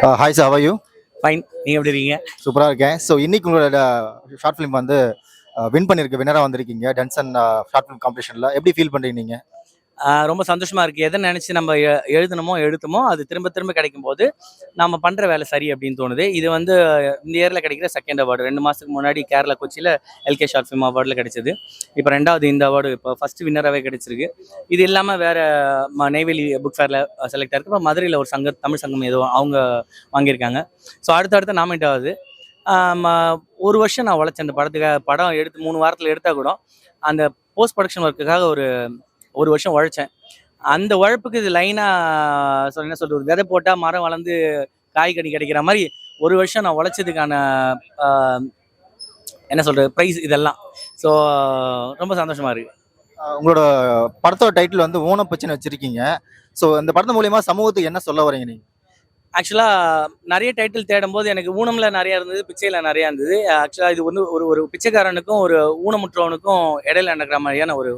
Hi sir, how are you? Fine. நீங்க எப்படி இருக்கீங்க? சூப்பராக இருக்கேன். ஸோ இன்னைக்கு உங்களோட ஷார்ட் ஃபிலிம் வந்து வின் பண்ணியிருக்கு, வின்னராக வந்திருக்கீங்க டென்சன் ஷார்ட் ஃபிலிம் காம்படிஷனில். எப்படி ஃபீல் பண்ணுறீங்க நீங்கள்? ரொம்ப சந்தோஷமா இருக்கு. எதை நினைச்சு நம்ம எழுதுனமோ எடுத்தோமோ அது திரும்ப திரும்ப கிடைக்கும் போது நம்ம பண்ற வேலை சரி அப்படின்னு தோணுது. இது வந்து இந்த இயர்ல கிடைக்கிற செகண்ட் அவார்டு. 2 மாசத்துக்கு முன்னாடி கேரளா கொச்சியில எல்கே ஷார்ட் ஃபிலிம் அவார்டில் கிடைச்சது. இப்போ ரெண்டாவது இந்த அவார்டு இப்போ ஃபர்ஸ்ட் வின்னராகவே கிடைச்சிருக்கு. இது இல்லாமல் வேற நெய்வேலி புக் ஃபேர்ல செலக்ட் ஆயிருக்கு. இப்போ மதுரையில் ஒரு தமிழ் சங்கம் ஏதோ அவங்க வாங்கியிருக்காங்க. ஸோ அடுத்தடுத்து நாமினேட் ஆகுது. ஒரு வருஷம் நான் உழைச்சேன் அந்த படத்துக்காக. படம் எடுத்து 3 வாரத்தில் எடுத்தால் கூட அந்த போஸ்ட் ப்ரொடக்ஷன் ஒர்க்குக்காக ஒரு வருஷம் உழைச்சேன். அந்த உழைப்புக்கு இது லைனாக என்ன சொல்கிறது, விதை போட்டால் மரம் வளர்ந்து காய்கனி கிடைக்கிற மாதிரி ஒரு வருஷம் நான் உழைச்சதுக்கான என்ன சொல்கிறது ப்ரைஸ் இதெல்லாம். ஸோ ரொம்ப சந்தோஷமாக இருக்குது. உங்களோட படத்தோட டைட்டில் வந்து ஊனம் பிரச்சனை வச்சுருக்கீங்க. ஸோ இந்த படத்து மூலயமா சமூகத்துக்கு என்ன சொல்ல வரீங்க நீங்கள்? ஆக்சுவலாக நிறைய டைட்டில் தேடும்போது எனக்கு ஊனமில் நிறையா இருந்தது, பிச்சையில் நிறையா இருந்தது. ஆக்சுவலாக இது வந்து ஒரு பிச்சைக்காரனுக்கும் ஒரு ஊனமுற்றவனுக்கும் இடையில நடக்கிற மாதிரியான ஒரு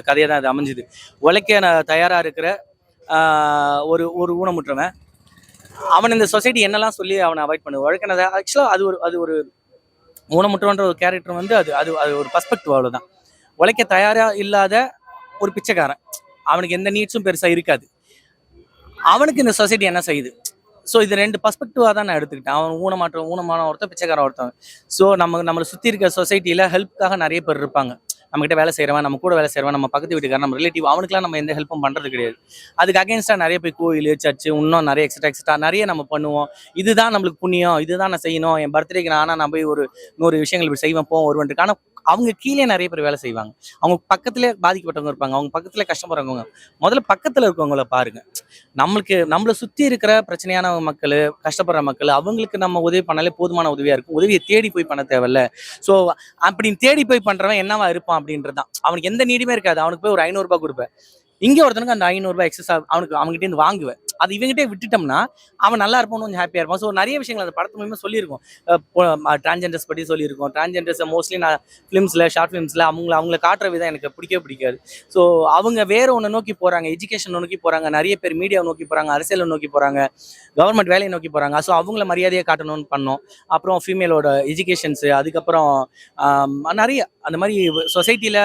கதையை தான் இது அமைஞ்சுது. உழைக்க தயாராக இருக்கிற ஒரு ஊனமுற்றவன், அவன் இந்த சொசைட்டி என்னெல்லாம் சொல்லி அவனை அவாய்ட் பண்ணுது உழைக்கினதை. ஆக்சுவலாக அது ஒரு ஊனமுற்றவன்ற ஒரு கேரக்டர் வந்து அது ஒரு பர்ஸ்பெக்டிவ். அவ்வளோதான். உழைக்க தயாராக இல்லாத ஒரு பிச்சைக்காரன், அவனுக்கு எந்த நீட்ஸும் பெருசாக இருக்காது. அவனுக்கு இந்த சொசைட்டி என்ன செய்யுது? ஸோ இது 2 பர்ஸ்பெக்டிவாக தான் நான் எடுத்துக்கிட்டேன். அவன் ஊனமான ஒருத்தன், பிச்சைக்காரன் ஒருத்தன். ஸோ நம்மளை சுற்றி இருக்க சொசைட்டியில் ஹெல்ப்புக்காக நிறைய பேர் இருப்பாங்க. நம்மகிட்ட வேலை செய்கிறவன், நம்ம கூட வேலை செய்கிறவன், நம்ம பக்கத்து வீட்டுக்காரன், நம்ம ரிலேட்டிவ், அவனுக்குலாம் நம்ம எந்த ஹெல்ப்பும் பண்ணுறது கிடையாது. அதுக்கு அகேன்ஸ்டாக நிறைய போய் கோயில், சர்ச்சு, இன்னும் நிறைய எக்ஸ்ட்ரா நிறைய நம்ம பண்ணுவோம். இதுதான் நம்மளுக்கு புண்ணியம், இதுதான் நான் செய்யணும், என் பர்த்டேக்கு நான் போய் ஒரு 100 விஷயங்கள் இப்படி செய்வேன் போவேன். ஆனால் அவங்க கீழே நிறைய பேர் வேலை செய்வாங்க. அவங்க பக்கத்துல பாதிக்கப்பட்டவங்க இருப்பாங்க, அவங்க பக்கத்துல கஷ்டப்படுறவங்க. முதல்ல பக்கத்துல இருக்கவங்கள பாருங்க. நம்மளை சுத்தி இருக்கிற பிரச்சனையான மக்கள், கஷ்டப்படுற மக்கள், அவங்களுக்கு நம்ம உதவி பண்ணாலே போதுமான உதவியா இருக்கும். உதவியை தேடி போய் பண்ண தேவையில்ல. ஸோ அப்படி தேடி போய் பண்றவன் என்னவா இருப்பான் அப்படின்றதான். அவனுக்கு எந்த நீடுமே இருக்காது. அவனுக்கு போய் ஒரு 500 ரூபாய் கொடுப்பேன். இங்கே ஒருத்தனுக்கு அந்த 500 ரூபாய் எக்ஸஸ் அவங்ககிட்ட இருந்து வாங்குவேன். அது இவங்ககிட்டே விட்டுட்டோம்னா அவன் நல்லா இருப்பான், கொஞ்சம் ஹாப்பியாக இருப்பான். ஸோ நிறைய விஷயங்கள் அந்த படத்து மூலமா சொல்லியிருக்கோம். டிரான்ஜெண்டர்ஸ் பற்றி சொல்லியிருக்கோம். டிரான்ஜெண்டர்ஸை மோஸ்ட்லி நான் ஃபிலிம்ஸில், ஷார்ட் ஃபிலிம்ஸில் அவங்கள காட்டுற விதம் எனக்கு பிடிக்காது. ஸோ அவங்க வேற ஒன்று நோக்கி போகிறாங்க, எஜுகேஷன் நோக்கி போகிறாங்க, நிறைய பேர் மீடியாவை நோக்கி போகிறாங்க, அரசியலை நோக்கி போகிறாங்க, கவர்மெண்ட் வேலையை நோக்கி போகிறாங்க. ஸோ அவங்கள மரியாதையை காட்டணும்னு பண்ணோம். அப்புறம் ஃபீமேலோட எஜுகேஷன்ஸு, அதுக்கப்புறம் நிறைய அந்த மாதிரி சொசைட்டியில்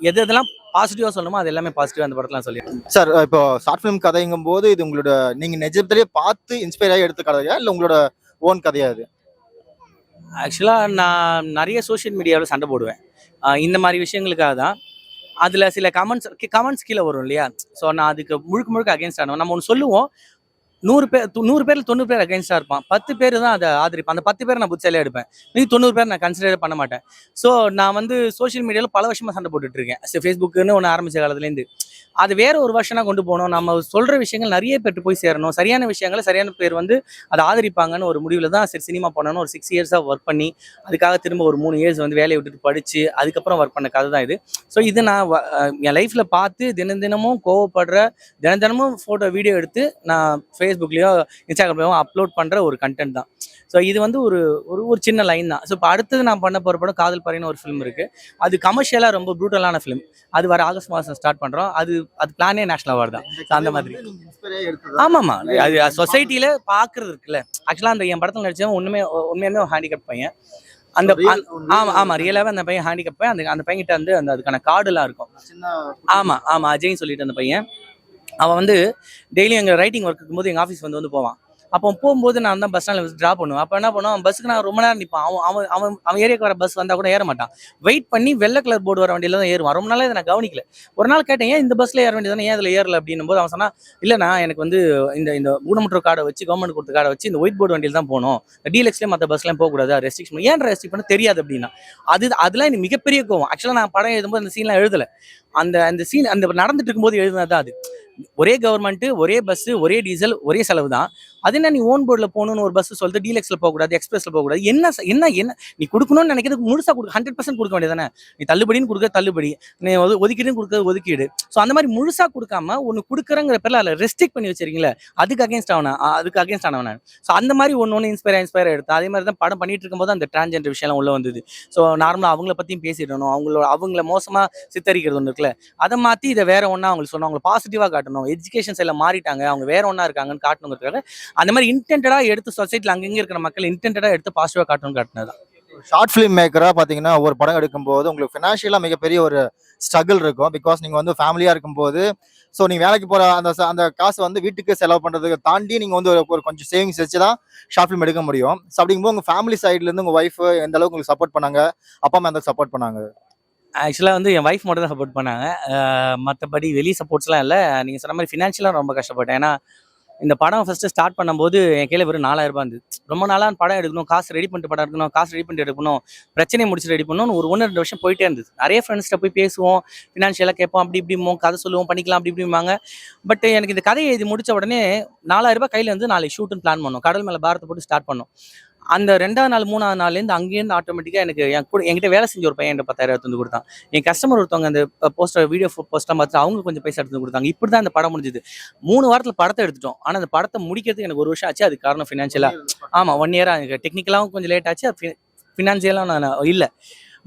எதெல்லாம் பாசிட்டிவா சொல்லணுமோ அது எல்லாமே பாசிட்டிவா அந்த படத்துல சொல்லியிருக்கேன். சார், இப்போ ஷார்ட் ஃபிலிம் கதைங்கும் போது இது உங்களோட நீங்க நிஜத்திலேயே பார்த்து இன்ஸ்பயர் ஆகி எடுத்த கதையா இல்லை உங்களோட ஓன் கதையா? அது ஆக்சுவலா நான் நிறைய சோஷியல் மீடியாவில் சண்டை போடுவேன் இந்த மாதிரி விஷயங்களுக்காக தான். அதில் சில கமெண்ட்ஸ் கீழே வரும் இல்லையா? ஸோ நான் அதுக்கு முழுக்க அகேன்ஸ்ட் ஆனவன். நம்ம ஒன்று சொல்லுவோம், 100 பேர்ல 90 பேர் அகைன்ஸ்டா இருப்பான். 10 பேர் தான் அதை ஆதரிப்பான். அந்த 10 பேர் நான் புத்திசாலியா எடுப்பேன். மீதி 90 பேர் நான் கன்சிடர் பண்ண மாட்டேன். ஸோ நான் வந்து சோஷியல் மீடியாவில் பல வருஷமா சண்டை போட்டுட்டு இருக்கேன். ஃபேஸ்புக்குன்னு ஒன்று ஆரம்பிச்ச காலத்துலேருந்து அது வேற ஒரு வருஷனா கொண்டு போகணும். நம்ம சொல்ற விஷயங்கள் நிறைய பேருக்கு போய் சேரணும். சரியான விஷயங்களை சரியான பேர் வந்து அதை ஆதரிப்பாங்கன்னு ஒரு முடிவில் தான் சரி சினிமா பண்ணணும். ஒரு 6 இயர்ஸாக ஒர்க் பண்ணி அதுக்காக திரும்ப ஒரு 3 இயர்ஸ் வந்து வேலையை விட்டுட்டு படித்து அதுக்கப்புறம் ஒர்க் பண்ண கதை தான் இது. ஸோ இது நான் என் லைஃப்பில் பார்த்து தினமும் கோவப்படுற, தினமும் ஃபோட்டோ வீடியோ எடுத்து நான் ஃபேஸ்புக்லேயோ இன்ஸ்டாகிராம்லையோ அப்லோட் பண்ணுற ஒரு கண்டென்ட் தான். ஸோ இது வந்து ஒரு சின்ன லைன் தான். ஸோ இப்போ அடுத்தது நான் பண்ண போகிற படம் காதல் பறைன்னு ஒரு ஃபிலிம் இருக்குது. அது கமர்ஷியலாக ரொம்ப ப்ரூட்டலான ஃபிலிம். அது வர ஆகஸ்ட் மாதம் ஸ்டார்ட் பண்ணுறோம். அது பிளானே நேஷனல் அவார்டு தான். அந்த மாதிரி ஆமாம்மா, அது சொசைட்டியில் பார்க்குறது இருக்குல்ல. ஆக்சுவலாக அந்த என் படத்தில் நடித்தவன் உண்மையுமே ஒரு ஹேண்டிகேப் பையன். அந்த ஆமாம் ரியலாகவே அந்த பையன் ஹேண்டிகேப் பையன். அந்த பையன்கிட்ட வந்து அதுக்கான கார்டுலாம் இருக்கும். ஆமாம் அஜய்ன்னு சொல்லிட்டு அந்த பையன். அவன் வந்து டெய்லியும் எங்கள் ரைட்டிங் ஒர்க் இருக்கும்போது எங்கள் ஆஃபீஸ் வந்து போவான். அப்போ போகும்போது நான் தான் பஸ் ஸ்டாண்டில் ட்ராப் பண்ணுவேன். அப்போ என்ன பண்ணுவான், பஸ்ஸுக்கு நான் ரொம்ப நேரம் நிற்பான். அவன் ஏரியாவுக்கு வர பஸ் வந்தால் கூட ஏற மாட்டான். வெயிட் பண்ணி வெள்ளை கலர் போர்டு வர வண்டியில் தான் ஏறுவான். ரொம்ப நாளாக இதை நான் கவனிக்கல. ஒரு நாள் கேட்டேன், ஏன் இந்த பஸ்ஸில் ஏற வேண்டியதானே, ஏன் இதில் ஏறல அப்படின்னும் போது அவன் சொன்னா, இல்லைண்ணா எனக்கு வந்து இந்த ஊனமுற்ற கார்டை வச்சு, கவர்மெண்ட் கொடுத்த கார்டை வச்சு இந்த ஒயிட் போர்டு வண்டியில் தான் போகணும். டீலக்ஸ்லேயே மற்ற பஸ்லாம் போகக்கூடாது, ரெஸ்ட்ரிக்ஷன். ஏன் ரெஸ்ட்ரிக்ட் பண்ண தெரியாது அப்படின்னா அதெல்லாம் எனக்கு மிகப்பெரிய கோவம். ஆக்சுவலாக நான் படம் எழுதும்போது அந்த சீன்லாம் எழுதலை. அந்த சீன் அந்த நடந்துட்டு இருக்கும்போது எழுதுனது அது. ஒரே கவர்மெண்ட்டு, ஒரே பஸ்ஸு, ஒரே டீசல், ஒரே செலவு தான். அது என்ன நீ ஓன் போர்டில் போகணும்னு ஒரு பஸ் சொல்லிட்டு டீலக்ஸில் போகக்கூடாது, எக்ஸ்பிரஸில் போகக்கூடாது. என்ன நீ கொடுக்கணும்னு நினைக்கிறது முழுசாக 100% கொடுக்க வேண்டியதானே. நீ தள்ளுபடின்னு கொடுக்க தள்ளுபடி, நீ ஒதுக்கீடுன்னு கொடுக்க ஒதுக்கீடு. ஸோ அந்த மாதிரி முழுசாக கொடுக்காம ஒன்று கொடுக்குறங்கிற பேரில் அதில் ரெஸ்ட்ரிக்ட் பண்ணி வச்சிருக்கீங்களே, அதுக்கு அகேன்ஸ்ட் ஆனவன். ஸோ அந்த மாதிரி ஒன்று இன்ஸ்பயர் எடுத்தேன். அதே மாதிரி தான் படம் பண்ணிட்டு இருக்கும்போது அந்த டிரான்ஜெண்டர் விஷயம்லாம் உள்ள வந்தது. ஸோ நார்மலாக அவங்கள பற்றியும் பேசிடணும், அவங்கள மோசமாக சித்தரிக்கிறது ஒன்று இருக்குல்ல. இருக்குல்ல, அதை மாற்றி இதை வேற ஒன்றா அவங்களுக்கு சொன்னோம், அவங்களை பாசிட்டிவாக காட்டணும், எஜுகேஷன் சைடில் மாறிட்டாங்க, அவங்க வேற ஒன்றா இருக்காங்கன்னு காட்டணுங்கிறதுக்காக அந்த மாதிரி இன்டென்டடாக எடுத்து சொசைட்டியில் அங்கங்கே இருக்கிற மக்கள் இன்டென்டடாக எடுத்து பாசிட்டிவாக காட்டணும்னு காட்டினது தான். ஷார்ட் ஃபிலிம் மேக்கரா பாத்தீங்கன்னா ஒரு படம் எடுக்கும்போது உங்களுக்கு ஃபினான்ஷியலா மிகப்பெரிய ஒரு ஸ்ட்ரகிள் இருக்கும். பிகாஸ் நீங்க வந்து ஃபேமிலியா இருக்கும்போது ஸோ நீங்க வேலைக்கு போற அந்த காசு வந்து வீட்டுக்கு செலவு பண்றதுக்கு தாண்டி நீங்க வந்து ஒரு கொஞ்சம் சேவிங்ஸ் வச்சு தான் ஷார்ட் ஃபிலிம் எடுக்க முடியும். ஸோ அப்படிங்கும்போது உங்க ஃபேமிலி சைட்ல இருந்து உங்க ஒய்ஃப் எந்த அளவுக்கு உங்களுக்கு சப்போர்ட் பண்ணாங்க, அப்பா அம்மா எந்த சப்போர்ட் பண்ணாங்க? ஆக்சுவலாக வந்து என் ஒய்ஃப் மட்டும் தான் சப்போர்ட் பண்ணாங்க. மற்றபடி வெளி சப்போர்ட்ஸ்லாம் இல்லை. நீங்கள் சொன்ன மாதிரி ஃபினான்ஷியலாக ரொம்ப கஷ்டப்பட்டேன். ஏன்னா இந்த படம் ஃபஸ்ட்டு ஸ்டார்ட் பண்ணும்போது என் கையில் வெறும் 4000 ரூபாய் இருந்தது. ரொம்ப நாளாக படம் எடுக்கணும், காசு ரெடி பண்ணிட்டு படம் எடுக்கணும், காசு ரெடி பண்ணிட்டு எடுக்கணும், பிரச்சனையை முடிச்சு ரெடி பண்ணணும், ஒரு 1-2 வருஷம் போயிட்டே இருந்தது. நிறைய ஃப்ரெண்ட்ஸ்கிட்ட போய் பேசுவோம், ஃபினான்ஷியலாக கேட்போம், அப்படி இப்படிமோ கதை சொல்லுவோம், பண்ணிக்கலாம் அப்படி இப்படிம்பாங்க. பட் எனக்கு இந்த கதையை எழுதி முடிச்ச உடனே 4000 ரூபாய் கையில் வந்து நாளைக்கு ஷூட்டுன்னு பிளான் பண்ணோம். கடல் மேலே பாரத்தை போட்டு ஸ்டார்ட் பண்ணோம். அந்த 2வது நாள் 3வது நாள்லேருந்து அங்கேருந்து ஆட்டோமேட்டிக்காக எனக்கு என்கிட்ட வேலை செஞ்ச ஒரு பையன் என்கிட்ட 10,000 எடுத்து வந்து கொடுத்தான். என் கஸ்டமர் ஒருத்தவங்க அந்த போஸ்டர் வீடியோ போஸ்ட்லாம் பார்த்து அவங்க கொஞ்சம் பைசா எடுத்து வந்து கொடுத்தாங்க. இப்படி தான் அந்த படம் முடிஞ்சுது. 3 வாரத்தில் படத்தை எடுத்துட்டோம். ஆனால் அந்த படத்தை முடிக்கிறதுக்கு எனக்கு 1 வருஷம் ஆச்சு. அதுக்கு காரணம் ஃபினான்ஷியலாக. ஆமாம், 1 இயராக எனக்கு டெக்னிக்கலாகவும் கொஞ்சம் லேட் ஆச்சு, ஃபினான்ஷியலாக நான் இல்லை.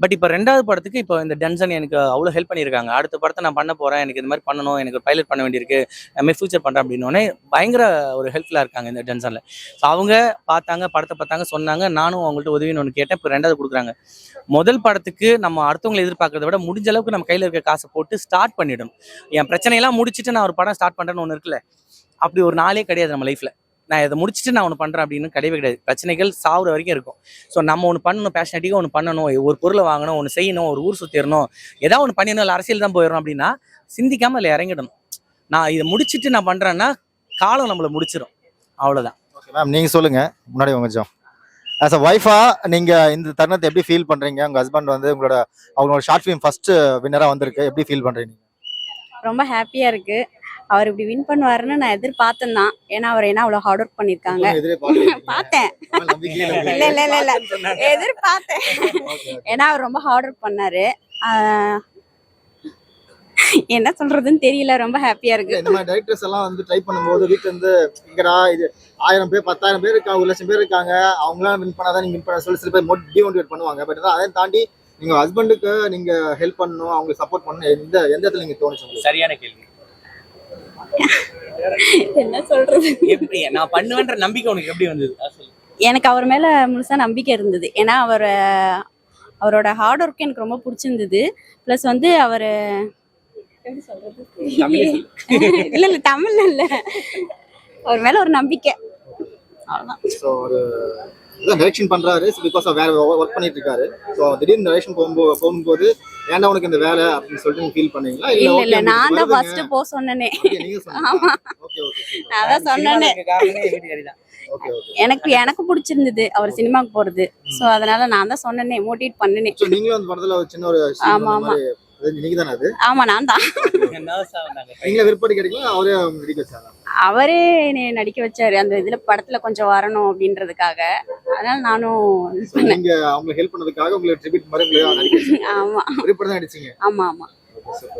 பட் இப்போ 2வது படத்துக்கு இப்போ இந்த டென்சன் எனக்கு அவ்வளோ ஹெல்ப் பண்ணியிருக்காங்க. அடுத்த படத்தை நான் பண்ண போகிறேன், எனக்கு இந்த மாதிரி பண்ணணும், எனக்கு ஒரு பைலட் பண்ண வேண்டியிருக்கு, அதுமாதிரி ஃபியூச்சர் பண்ணுறேன் அப்படின்னோடனே பயங்கர ஒரு ஹெல்ப்ஃபுல்லாக இருக்காங்க இந்த டென்சனில். ஸோ அவங்க பார்த்தாங்க, படத்தை பார்த்தாங்க, சொன்னாங்க, நானும் அவங்கள்ட்ட உதவின்னு ஒன்று கேட்டேன். இப்போ 2வது கொடுக்குறாங்க. முதல் படத்துக்கு நம்ம அடுத்தவங்களை எதிர்பார்க்கறத விட முடிஞ்ச அளவுக்கு நம்ம கையில் இருக்க காசை போட்டு ஸ்டார்ட் பண்ணிடணும். என் பிரச்சனையெல்லாம் முடிச்சுட்டு நான் ஒரு படம் ஸ்டார்ட் பண்ணுறேன்னு ஒன்று இருக்குல்ல, அப்படி ஒரு நாளே கிடையாது நம்ம லைஃப்பில். நான் இதை முடிச்சுட்டு நான் ஒன்று பண்ணுறேன் அப்படின்னு கிடையவே கிடையாது. பிரச்சனைகள் சாவுற வரைக்கும் இருக்கும். ஸோ நம்ம ஒன்று பண்ணணும், பேஷனேட்டிக்காக ஒன்று பண்ணணும், ஒரு பொருளை வாங்கணும், ஒன்று செய்யணும், ஒரு ஊர் சுற்றிடணும், ஏதாவது ஒன்று பண்ணிடணும், இல்லை அரசியல் தான் போயிடணும் அப்படின்னா சிந்திக்காமல் இல்லை இறங்கிடணும். நான் இதை முடிச்சுட்டு நான் பண்ணுறேன்னா காலம் நம்மளை முடிச்சிடும், அவ்வளோதான். ஓகே மேம், நீங்கள் சொல்லுங்கள் முன்னாடி கொஞ்சம் ஆஸ் அ ஒய்ஃபா நீங்கள் இந்த தருணத்தை எப்படி ஃபீல் பண்ணுறீங்க? உங்கள் ஹஸ்பண்ட் வந்து அவங்களோட ஷார்ட் ஃபிலிம் ஃபர்ஸ்ட் வின்னராக வந்திருக்கு, எப்படி ஃபீல் பண்ணுறீங்க? ரொம்ப ஹாப்பியாக இருக்குது. அவர் இப்படி வின் பண்ணுவாருன்னு நான் எதிர்பார்த்தேன் தான். ஏன்னா அவர் என்ன அவ்வளோ ஹார்ட் ஒர்க் பண்ணியிருக்காங்க. பார்த்தேன், இல்லை இல்லை இல்லை இல்லை எதிர்பார்த்தேன். ஏன்னா அவர் ரொம்ப ஹார்ட் ஒர்க் பண்ணாரு. என்ன சொல்றதுன்னு தெரியல, ரொம்ப ஹாப்பியா இருக்கு. இந்த மாதிரி டைரக்டர்ஸ் எல்லாம் வந்து ட்ரை பண்ணும்போது வீட்டுல இருந்து இங்கடா இது 1000 பேர் 10,000 பேர் இருக்காங்க, 1,00,000 பேர் இருக்காங்க, அவங்களாம் வின் பண்ணாதான் நீங்க வின் பண்ண சொல்லி சில பேர் டிமோட்டிவேட் பண்ணுவாங்க. பட் அதை தாண்டி நீங்க ஹஸ்பண்டுக்கு நீங்க ஹெல்ப் பண்ணணும், அவங்களுக்கு சப்போர்ட் பண்ணணும், எந்த இடத்துல நீங்க தோணுச்சு? சரியான கேள்வி. என்ன சொல்றது, எப்படி நான் பண்ணுவேன்ற நம்பிக்கை உனக்கு எப்படி வந்தது? எனக்கு அவர் மேல முழுசா நம்பிக்கை இருந்தது. ஏன்னா அவரோட ஹார்ட் ஒர்க் எனக்கு ரொம்ப பிடிச்சிருந்தது. ப்ளஸ் வந்து அவர் எப்படி சொல்றது, இல்ல இல்ல தமிழ்ல இல்ல, அவர் மேல ஒரு நம்பிக்கை, அவ்வளவுதான். ஸோ ஒரு டைரக்ஷன் பண்றாரு பிகாஸ் வேற ஒர்க் பண்ணிட்டு இருக்காரு. ஸோ திடீர்னு டைரக்ஷன் போகும்போது ஏன்டா உனக்கு இந்த வேலை அப்படின்னு சொல்லிட்டு நீங்க ஃபீல் பண்ணீங்களா? இல்ல இல்ல, நான் தான் ஃபர்ஸ்ட் போ சொன்னனே. ஆமா, நான் தான் சொன்னனே. எனக்கு பிடிச்சிருந்தது அவர் சினிமாக்கு போறது. சோ அதனால நான் தான் சொன்னனே, மோட்டிவேட் பண்ணனே. சோ நீங்களும் அந்த படத்துல ஒரு சின்ன ஒரு ஆமா ஆமா நீங்க தானே அது? ஆமா நான் தான். நீங்க விருப்பப்பட்டு கேட்டீங்களா அவரே நடிக்க வச்சாரா? அவரே என்னை நடிக்க வச்சாரு அந்த இதுல, படத்துல கொஞ்சம் வரணும் அப்படின்றதுக்காக. அதனால நானும் நீங்க அவங்களுக்கு ஹெல்ப் பண்ணதுக்காக உங்களுக்கு ட்ரிபியூட் மாதிரி நடிக்க வச்சாங்க. ஆமா, விருப்பப்பட்டு தான் நடிச்சீங்க. ஆமா ஆமா.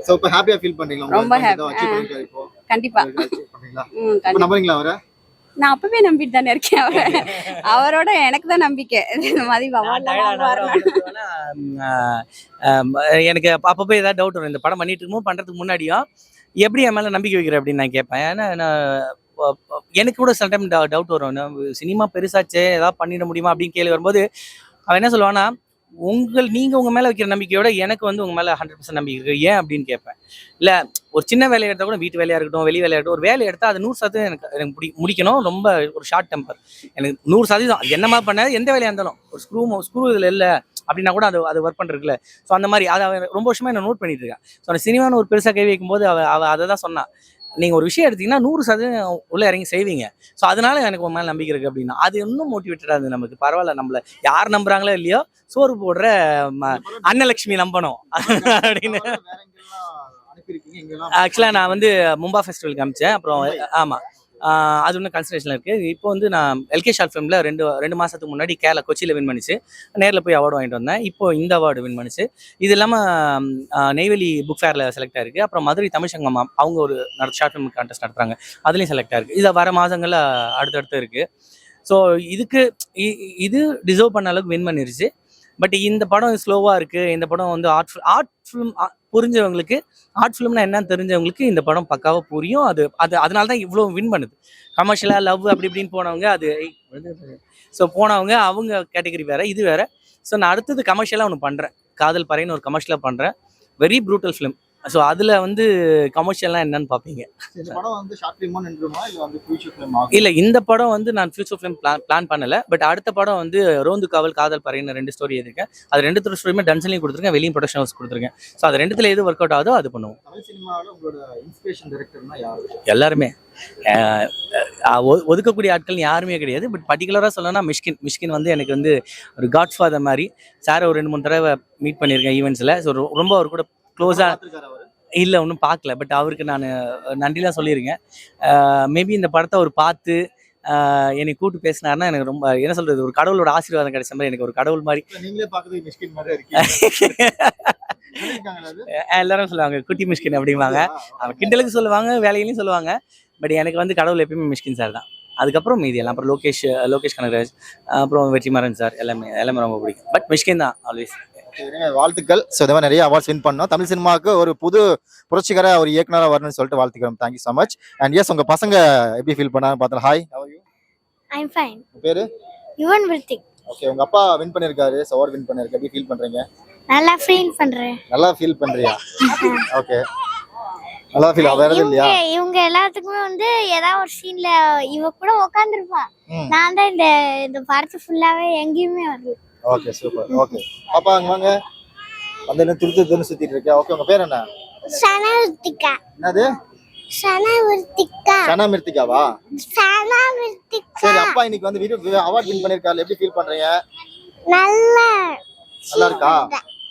சோ இப்ப ஹாப்பியா ஃபீல் பண்றீங்களா? ரொம்ப ஹாப்பி. கண்டிப்பா. இப்ப நம்புறீங்களா அவரை? நான் அப்பவே நம்பிட்டு தானே இருக்கேன் அவரை. அவரோட எனக்கு தான் நம்பிக்கை. இந்த மாதிரி எனக்கு அப்பப்போ ஏதாவது டவுட் வரும். இந்த படம் பண்ணிட்டு இருக்கும்போது பண்றதுக்கு முன்னாடியும் எப்படி என் மேல நம்பிக்கை வைக்கிற அப்படின்னு நான் கேட்பேன். ஏன்னா எனக்கு கூட சில டைம் டவுட் வரும். சினிமா பெருசாச்சே, ஏதாவது பண்ணிட முடியுமா அப்படின்னு கேள்வி வரும்போது அவன் என்ன சொல்லுவான்னா, நீங்க உங்க மேல வைக்கிற நம்பிக்கையோட எனக்கு வந்து உங்க மேல 100% நம்பிக்கை இருக்கு. ஏன் அப்படின்னு கேட்பேன். இல்ல ஒரு சின்ன வேலையை எடுத்தா கூட, வீட்டு வேலையா இருக்கட்டும், வெளி வேலையா இருக்கட்டும், ஒரு வேலையை எடுத்தா அது 100% எனக்கு முடிக்கணும். ரொம்ப ஒரு ஷார்ட் டெம்பர். எனக்கு 100% என்ன மாதிரி பண்ணாது, எந்த வேலையா இருந்தாலும் ஒரு ஸ்க்ரூ இதுல இல்ல அப்படின்னா கூட அது ஒர்க் பண்றதுல. ஸோ அந்த மாதிரி அதை ரொம்ப வருஷமா என்ன நோட் பண்ணிட்டு இருக்கேன். ஸோ அந்த சினிமான்னு ஒரு பெருசா கை வைக்கும் போது அவ அதை தான் சொன்னா, நீங்க ஒரு விஷயம் எடுத்தீங்கன்னா 100% உள்ள இறங்கி செய்வீங்க. ஸோ அதனால எனக்கு உன் மேல நம்பிக்கை இருக்கு அப்படின்னா அது இன்னும் மோட்டிவேட்டடா இருந்தது. நமக்கு பரவாயில்ல, நம்மள யார் நம்புறாங்களோ இல்லையோ, சோறு போடுற அன்னலட்சுமி நம்பணும் அப்படின்னு. ஆக்சுவலா நான் வந்து மும்பா ஃபெஸ்டிவலுக்கு அமிச்சேன். அப்புறம் ஆமா, அது இன்னும் கன்சிடரேஷன்ல இருக்கு. இப்போ வந்து நான் எல்கே ஷார்ட் ஃபிலிம்ல 2 மாசத்துக்கு முன்னாடி கேரளா கொச்சியில வின் பண்ணிச்சு. நேரில் போய் அவார்டு வாங்கிட்டு வந்தேன். இப்போ இந்த அவார்டு வின் பண்ணிச்சு. இது இல்லாமல் நெய்வேலி புக் ஃபேர்ல செலக்ட் ஆயிருக்கு. அப்புறம் மதுரை தமிழ் சங்கம் அவங்க ஒரு ஷார்ட் ஃபிலிம் கான்டெஸ்ட் நடத்துறாங்க, அதுலேயும் செலக்ட் ஆயிருக்கு. இது வர மாதங்கள்ல அடுத்தடுத்து இருக்கு. ஸோ இது டிசர்வ் பண்ண அளவுக்கு வின் பண்ணிருச்சு. பட் இந்த படம் ஸ்லோவாக இருக்குது, இந்த படம் வந்து ஆர்ட் ஃபிலிம் புரிஞ்சவங்களுக்கு, ஆர்ட் ஃபிலிம்னா என்னன்னு தெரிஞ்சவங்களுக்கு இந்த படம் பக்காவாக புரியும். அது அது அதனால தான் இவ்வளோ வின் பண்ணுது. கமர்ஷியலாக லவ் அப்படி இப்படின்னு போனவங்க அது ஸோ போனவங்க அவங்க கேட்டகரி வேறு, இது வேறு. ஸோ நான் அடுத்தது கமர்ஷியலாக ஒன்று பண்ணுறேன், காதல் பறைன்னு ஒரு கமர்ஷியலாக பண்ணுறேன். Very brutal film. ஸோ அதில் வந்து கமர்ஷியல்லாம் என்னன்னு பார்ப்பீங்க. இந்த படம் வந்து ஷார்ட் ஃபிலிமா நின்றுமா இல்ல வந்து ஃபியூச்சர் ஃபிலிம் இல்லை, இந்த படம் வந்து நான் ஃபியூச்சர் ஃபிலிம் பிளான் பண்ணலை. பட் அடுத்த படம் வந்து ரோந்து காவல் காதல் பறைன்னு 2 ஸ்டோரி எழுதிருக்கேன். அது 2 ஸ்டோரியுமே டன்சன்லையும் கொடுத்துருக்கேன், வெளியும் ப்ரொடக்ஷன் ஹவுஸ் கொடுத்துருக்கேன். ஸோ அது 2த்துல எது ஒர்க் அவுட் ஆகுதோ அது பண்ணுவோம். தமிழ் சினிமாவில் உங்களோட இன்ஸ்பிரேஷன் டைரக்டர்னா யாரு? எல்லாருமே ஒதுக்கக்கூடிய ஆட்கள் யாருமே கிடையாது. பட் பர்டிகுலராக சொல்லணும்னா மிஷ்கின் வந்து எனக்கு வந்து ஒரு காட் ஃபாதர் மாதிரி. சாரை ஒரு 2-3 தடவை மீட் பண்ணியிருக்கேன் ஈவெண்ட்ஸில். ஸோ ரொம்ப அவர் கூட க்ளோஸாக இல்லை, ஒன்றும் பார்க்கல. பட் அவருக்கு நான் நன்றிலாம் சொல்லியிருக்கேன். மேபி இந்த படத்தை அவர் பார்த்து என்னை கூப்பிட்டு பேசினாருன்னா எனக்கு ரொம்ப என்ன சொல்கிறது, ஒரு கடவுளோட ஆசீர்வாதம் கிடைச்ச மாதிரி, எனக்கு ஒரு கடவுள் மாதிரி. நீங்களே பார்க்கறது மிஷ்கின் மாதிரி இருக்கீங்க. எல்லாரும் சொல்லுவாங்க குட்டி மிஷ்கின் அப்படிம்பாங்க. அவன் கிண்டலுக்கு சொல்லுவாங்க, வேலையிலையும் சொல்லுவாங்க. பட் எனக்கு வந்து கடவுள் எப்பயுமே மிஷ்கின் சார் தான். அதுக்கப்புறம் மீதி எல்லாம் அப்புறம் லோகேஷ் கனகராஜ், அப்புறம் வெற்றிமாறன் சார், எல்லாமே ரொம்ப பிடிக்கும். பட் மிஷ்கின் தான் ஆல்வேஸ். வாழ்த்துக்கள். ஸோ இந்த மாதிரி நிறைய அவார்ட்ஸ் வின் பண்ணோம். தமிழ் சினிமாவுக்கு ஒரு புது புரட்சிகர ஒரு இயக்குனராக வரணும்னு சொல்லிட்டு வாழ்த்துக்கிறோம். Thank you so much. And yes, உங்க பசங்க எப்படி ஃபீல் பண்ணாங்க பார்த்தா? Hi, how are you? I am fine. உங்க பேரு? யுவன் விருத்திக். ஓகே, உங்க அப்பா வின் பண்ணிருக்காரு, அவார்ட் வின் பண்ணிருக்காரு. எப்படி ஃபீல் பண்றீங்க? நல்லா ஃபீல் பண்றேன். நல்லா ஃபீல் பண்றியா? ஓகே, நல்லா ஃபீல் ஆகுறது இல்லையா? இவங்க எல்லாத்துக்குமே வந்து ஏதாவது ஒரு சீன்ல இவ கூட உட்கார்ந்திருப்பான். நான் தான் இந்த படத்து ஃபுல்லாவே எங்கேயுமே வரல. Okay, super. ஓகே பாப்பா, அங்க வாங்க. அந்த என்ன துருத்து சுத்திட்டு இருக்கியா? ஓகே, உங்க பேர் என்ன? சனவிருத்திகா. என்னது? சனவிருத்திகா. சனமிருத்திகாவா? சனவிருத்திகா. சரி, அப்பா இன்னைக்கு வந்து அவார்ட் வின் பண்ணிருக்காரு, எப்படி ஃபீல் பண்றீங்க? நல்லா இருக்கா?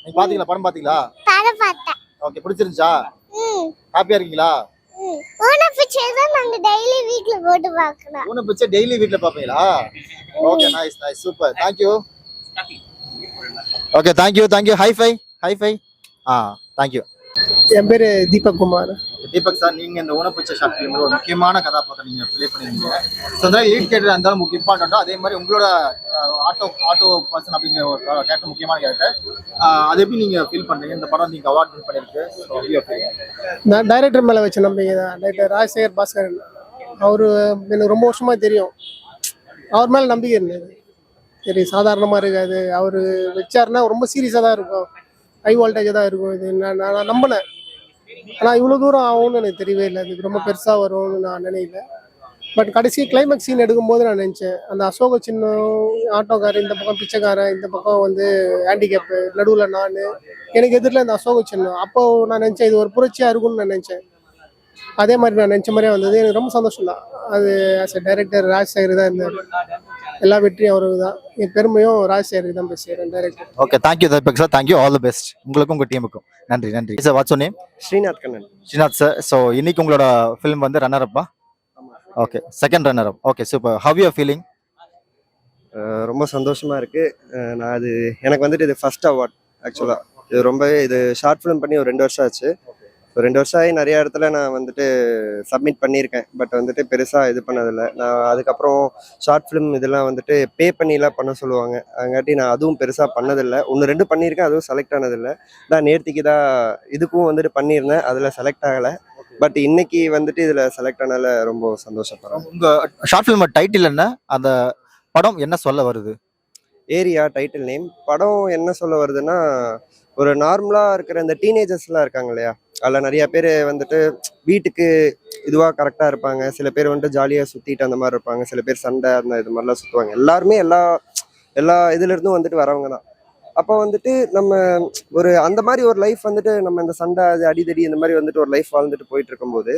நீங்க பாத்தீங்களா, படம் பாத்தீங்களா? படம் பார்த்தேன். ஓகே, பிடிச்சிருந்துச்சா? ஹாப்பியா இருக்கீங்களா? ஊன பிக்சர் தான் நாங்க டெய்லி வீட்ல போட்டு பார்க்கறோம். ஊன பிக்சர் டெய்லி வீட்ல பாப்பீங்களா? Okay, nice super. Thank you. Okay, thank you. High five. Thank you. என் பேர் தீபக் குமார். தீபக் சார், நீங்க இந்த ஊனப்பிச்சை ஷார்ட் ஃபிலிம்ல ஒரு முக்கியமான கதாபாத்திரம் நீங்க ப்ளே பண்ணிருக்கீங்க. ஸோ அந்த லீட் கேரக்டர் இருந்தாலும் இம்பார்ட்டண்டோ, அதே மாதிரி உங்களோட ஆட்டோ பர்சன் அப்படிங்கிற ஒரு கேரக்டர் முக்கியமான கேரக்டர். அது எப்படி நீங்க ஃபீல் பண்றீங்க? இந்த படம் நீங்க அவார்ட் வின் பண்ணிருக்கு. நான் டைரக்டர் மேலே வச்ச நம்பிக்கை தான். டைரக்டர் ராஜசேகர் பாஸ்கர், அவரு எனக்கு ரொம்ப வருஷமா தெரியும். அவர் மேலே நம்பிக்கை இருந்தது. சரி, சாதாரணமாக இருக்காது, அவர் வச்சாருன்னா ரொம்ப சீரியஸாக தான் இருக்கும், ஹை வோல்டேஜாக தான் இருக்கும். இது நான் நம்பினேன். ஆனால் இவ்வளோ தூரம் ஆகும்னு எனக்கு தெரியவே இல்லை. அது ரொம்ப பெருசாக வரும்னு நான் நினைக்கல. பட் கடைசி கிளைமேக்ஸ் சீன் எடுக்கும்போது நான் நினச்சேன், அந்த அசோக சின்னம், ஆட்டோக்காரன் இந்த பக்கம், பிச்சைக்காரன் இந்த பக்கம் வந்து ஹேண்டிகேப்பு, நடுவில் நான், எனக்கு எதிரில் இந்த அசோக சின்னம். அப்போ நான் நினச்சேன் இது ஒரு புரட்சியாக இருக்கும்னு நான் நினச்சேன். அதே மாதிரி நான் நினச்ச மாதிரியே வந்தது. எனக்கு ரொம்ப சந்தோஷம் தான். அது ஆஸ் எ டைரக்டர் ராஜசேகர் தான் இருந்தார். எல்லா வெற்றியும் அவருக்கு தான். என் பெருமையும் ராஜசேகருக்கு தான் பேசுகிறேன் director. Okay, thank you Deepak sir. Thank you, all the best. உங்களுக்கும் உங்க டீமுக்கும் நன்றி sir. What's your name? Srinath Kannan. Srinath sir, so இன்னைக்கு உங்களோட ஃபிலிம் வந்து ரன்னர் அப்பா? Okay, second runner up. Okay, super. How you are feeling? ரொம்ப சந்தோஷமா இருக்கு. நான் அது எனக்கு வந்துட்டு இது ஃபர்ஸ்ட் அவார்ட். ஆக்சுவலாக இது இது ஷார்ட் ஃபிலிம் பண்ணி ஒரு 2 வருஷம் ஆச்சு. 2 வருஷம் ஆகி நிறைய இடத்துல நான் வந்துட்டு சப்மிட் பண்ணியிருக்கேன். பட் வந்துட்டு பெருசாக இது பண்ணதில்லை. நான் அதுக்கப்புறம் ஷார்ட் ஃபிலிம் இதெல்லாம் வந்துட்டு பே பண்ணிலாம் பண்ண சொல்லுவாங்க. அதுங்காட்டி நான் அதுவும் பெருசாக பண்ணதில்லை. 1-2 பண்ணியிருக்கேன், அதுவும் செலக்ட் ஆனதில்லை. நான் நேர்த்திக்கு தான் இதுக்கும் வந்துட்டு பண்ணியிருந்தேன், அதில் செலக்ட் ஆகலை. பட் இன்னைக்கு வந்துட்டு இதில் செலக்ட் ஆனால ரொம்ப சந்தோஷப்படுறேன். உங்கள் ஷார்ட் ஃபிலிம் டைட்டில் என்ன? அந்த படம் என்ன சொல்ல வருது? Area title name. படம் என்ன சொல்ல வருதுன்னா, ஒரு நார்மலாக இருக்கிற இந்த டீனேஜர்ஸ்லாம் இருக்காங்க இல்லையா, அதில் நிறைய பேர் வந்துட்டு வீட்டுக்கு இதுவாக கரெக்டாக இருப்பாங்க. சில பேர் வந்துட்டு ஜாலியாக சுற்றிட்டு அந்த மாதிரி இருப்பாங்க. சில பேர் சண்டை அந்த இது மாதிரிலாம் சுற்றுவாங்க. எல்லாருமே எல்லா இதுலேருந்தும் வந்துட்டு வரவங்க தான். அப்போ வந்துட்டு நம்ம ஒரு அந்த மாதிரி ஒரு லைஃப் வந்துட்டு நம்ம இந்த சண்டை அடிதடி இந்த மாதிரி வந்துட்டு ஒரு லைஃப் வாழ்ந்துட்டு போயிட்டு இருக்கும்போது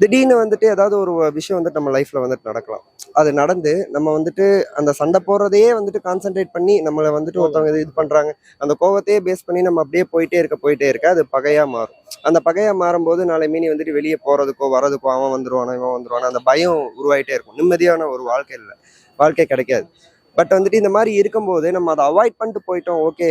திடீர்னு வந்துட்டு ஏதாவது ஒரு விஷயம் வந்துட்டு நம்ம லைஃப்ல வந்துட்டு நடக்கலாம். அது நடந்து நம்ம வந்துட்டு அந்த சண்டை போடுறதையே வந்துட்டு கான்சென்ட்ரேட் பண்ணி நம்மளை வந்துட்டு ஒருத்தவங்க இது பண்றாங்க, அந்த கோவத்தையே பேஸ் பண்ணி நம்ம அப்படியே போயிட்டே இருக்க அது பகையா மாறும். அந்த பகையா மாறும்போது நாளை மீனி வந்துட்டு வெளியே போறதுக்கோ வரதுக்கோ அவன் வந்துருவானா இவன் வந்துருவானா அந்த பயம் உருவாயிட்டே இருக்கும். நிம்மதியான ஒரு வாழ்க்கை கிடைக்காது. பட் வந்துட்டு இந்த மாதிரி இருக்கும்போது நம்ம அதை அவாய்ட் பண்ணிட்டு போயிட்டோம். ஓகே,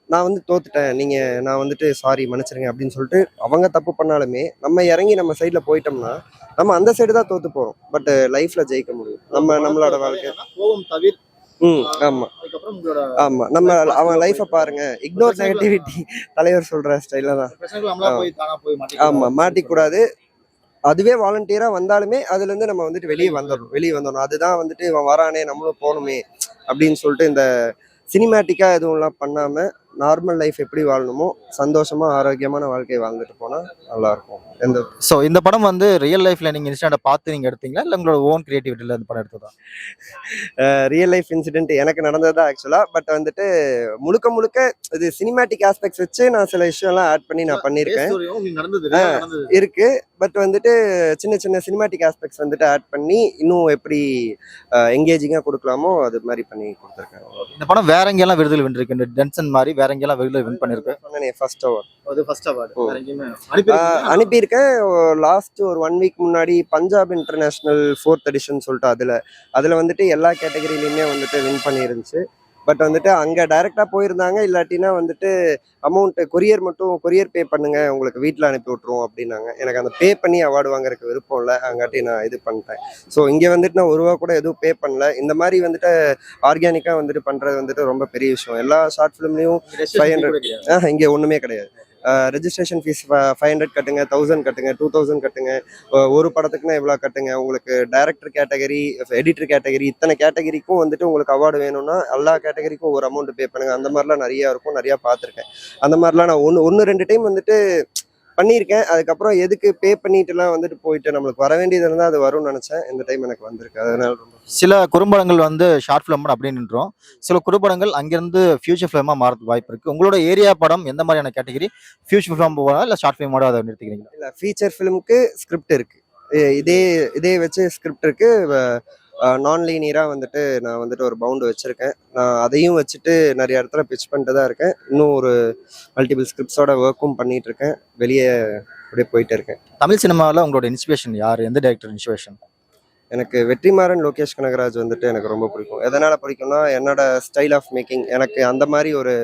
நான் வந்து தோத்துட்டேன், நான் வந்துட்டு சாரி மன்னிச்சிருங்க அப்படின்னு சொல்லிட்டு அவங்க தப்பு பண்ணாலுமே நம்ம இறங்கி நம்ம சைடில் போயிட்டோம்னா நம்ம அந்த சைடு தான் தோத்து போகிறோம். பட் லைஃப்ல ஜெயிக்க முடியும். நம்மளோட வாழ்க்கை கோபம் தவிர ஆமா அதுக்கப்புறம் உங்களோட ஆமா நம்ம அவன் லைஃபை பாருங்க, இக்னோர் நெகட்டிவிட்டி தலைவர் சொல்ற ஸ்டைல தான். பிரச்சனைகள் நம்மளா போய் தானா போய் ஆமா மாட்டிக்கூடாது. அதுவே வாலண்டியரா வந்தாலுமே அதுல இருந்து நம்ம வந்துட்டு வெளியே வந்துடணும். அதுதான் வந்துட்டு இவன் வரானே நம்மளும் போகணுமே அப்படின்னு சொல்லிட்டு இந்த சினிமேட்டிக்கா எதுவும்லாம் பண்ணாம நார்மல் லைஃப் எப்படி வாழணுமோ சந்தோஷமா ஆரோக்கியமான வாழ்க்கையை வாழ்ந்துட்டு போனா நல்லா இருக்கும். எந்த ஸோ இந்த படம் வந்து ரியல் லைஃப்ல நீங்க இன்ஸ்டன்ட்டா பார்த்து நீங்க எடுத்தீங்களா இல்ல உங்களோட ஓன் கிரியேட்டிவிட்டில இந்த படம் எடுத்ததா? ரியல் லைஃப் இன்சிடென்ட் எனக்கு நடந்ததா ஆக்சுவலா. பட் வந்துட்டு முழுக்க முழுக்க இது சினிமேட்டிக் ஆஸ்பெக்ட்ஸ் வச்சு நான் சில விஷயம்லாம் ஆட் பண்ணி நான் பண்ணியிருக்கேன் இருக்கு. பட் வந்துட்டு சின்ன சின்ன சினிமேட்டிக் ஆஸ்பெக்ட்ஸ் வந்துட்டு ஆட் பண்ணி இன்னும் எப்படி எங்கேஜிங்கா கொடுக்கலாமோ அது மாதிரி பண்ணி கொடுத்துருக்கேன். இந்த படம் வேற எங்கெல்லாம் விருதுகள் வென்றிருக்கு? இந்த டென்சன் மாதிரி வேற எங்கெல்லாம் விருதுகள் வின் பண்ணிருக்கு? ஃபர்ஸ்ட் அவார்ட் அது ஃபர்ஸ்ட் அவார்ட் அனுப்பியிருக்கேன். லாஸ்ட் ஒரு 1 வீக் முன்னாடி பஞ்சாப் இன்டர்நேஷனல் 4th எடிஷன் சொல்லிட்டு அதுல வந்துட்டு எல்லா கேட்டகரியிலையுமே வந்துட்டு வின் பண்ணிருந்துச்சு. பட் வந்துட்டு அங்கே டைரெக்டாக போயிருந்தாங்க. இல்லாட்டினா வந்துட்டு அமௌண்ட் கொரியர் பே பண்ணுங்க, உங்களுக்கு வீட்டில் அனுப்பி விட்ருவோம் அப்படின்னாங்க. எனக்கு அந்த பே பண்ணி அவார்டு வாங்குறதுக்கு விருப்பம் இல்லை, அங்காட்டி நான் இது பண்ணிட்டேன். ஸோ இங்கே வந்துட்டு நான் 1 ரூபா கூட எதுவும் பே பண்ணல. இந்த மாதிரி வந்துட்டு ஆர்கானிக்காக வந்துட்டு பண்ணுறது வந்துட்டு ரொம்ப பெரிய விஷயம். எல்லா ஷார்ட் ஃபிலிம்லையும் 500 இங்கே ஒன்றுமே கிடையாது. ரெஜிஸ்ட்ரேஷன் ஃபீஸ் 500 கட்டுங்க, 1000 கட்டுங்க, 2000 கட்டுங்க. ஒரு படத்துக்குன்னா எவ்வளோ கட்டுங்க. உங்களுக்கு டைரக்டர் கேட்டகரி, எடிட்டர் கேட்டகரி, இத்தனை கேட்டகரிக்கும் வந்துட்டு உங்களுக்கு அவார்டு வேணும்னா எல்லா கேட்டகரிக்கும் ஒரு அமௌண்ட் பே பண்ணுங்க. அந்த மாதிரிலாம் நிறையா இருக்கும், நிறையா பார்த்துருக்கேன். அந்த மாதிரிலாம் நான் ஒன்று 2 டைம் வந்துட்டு பண்ணியிருக்கேன். அதுக்கப்புறம் எதுக்கு பே பண்ணிட்டுலாம் வந்துட்டு போயிட்டு நம்மளுக்கு வர வேண்டியது இருந்தால் அது வரும்னு நினச்சேன். இந்த டைம் எனக்கு வந்திருக்கு. அதனால சில குறும்படங்கள் வந்து ஷார்ட் ஃபிலிம் அப்படின்றோம், சில குறும்படங்கள் அங்கிருந்து ஃபியூச்சர் ஃபிலிமா மாறதுக்கு வாய்ப்பு இருக்கு. உங்களோட ஏரியா படம் எந்த மாதிரியான கேட்டகரி? ஃபியூச்சர் ஃபிலிம் போவா இல்லை ஷார்ட் ஃபிலிமோட அதை நிறுத்திக்கிறீங்களா? இல்லை, ஃபீச்சர் ஃபிலிமுக்கு ஸ்கிரிப்ட் இருக்கு. இதே வச்சு ஸ்கிரிப்ட் இருக்கு. நான் லீனியராக வந்துட்டு நான் வந்துட்டு ஒரு பவுண்டு வச்சுருக்கேன். நான் அதையும் வச்சுட்டு நிறைய இடத்துல பிச் பண்ணிட்டு தான் இருக்கேன். இன்னும் ஒரு மல்டிபிள் ஸ்கிரிப்ட்ஸோட ஒர்க்கும் பண்ணிட்டு இருக்கேன். வெளியே அப்படியே போயிட்டு இருக்கேன். தமிழ் சினிமாவில் உங்களோட இன்ஸ்பிரேஷன் யார்? எந்த டைரக்டர் இன்ஸ்பிரேஷன்? எனக்கு வெற்றிமாறன், லோகேஷ் கனகராஜ் வந்துட்டு எனக்கு ரொம்ப பிடிக்கும். எதனால் பிடிக்கும்னா என்னோட ஸ்டைல் ஆஃப் மேக்கிங். எனக்கு அந்த மாதிரி ஒரு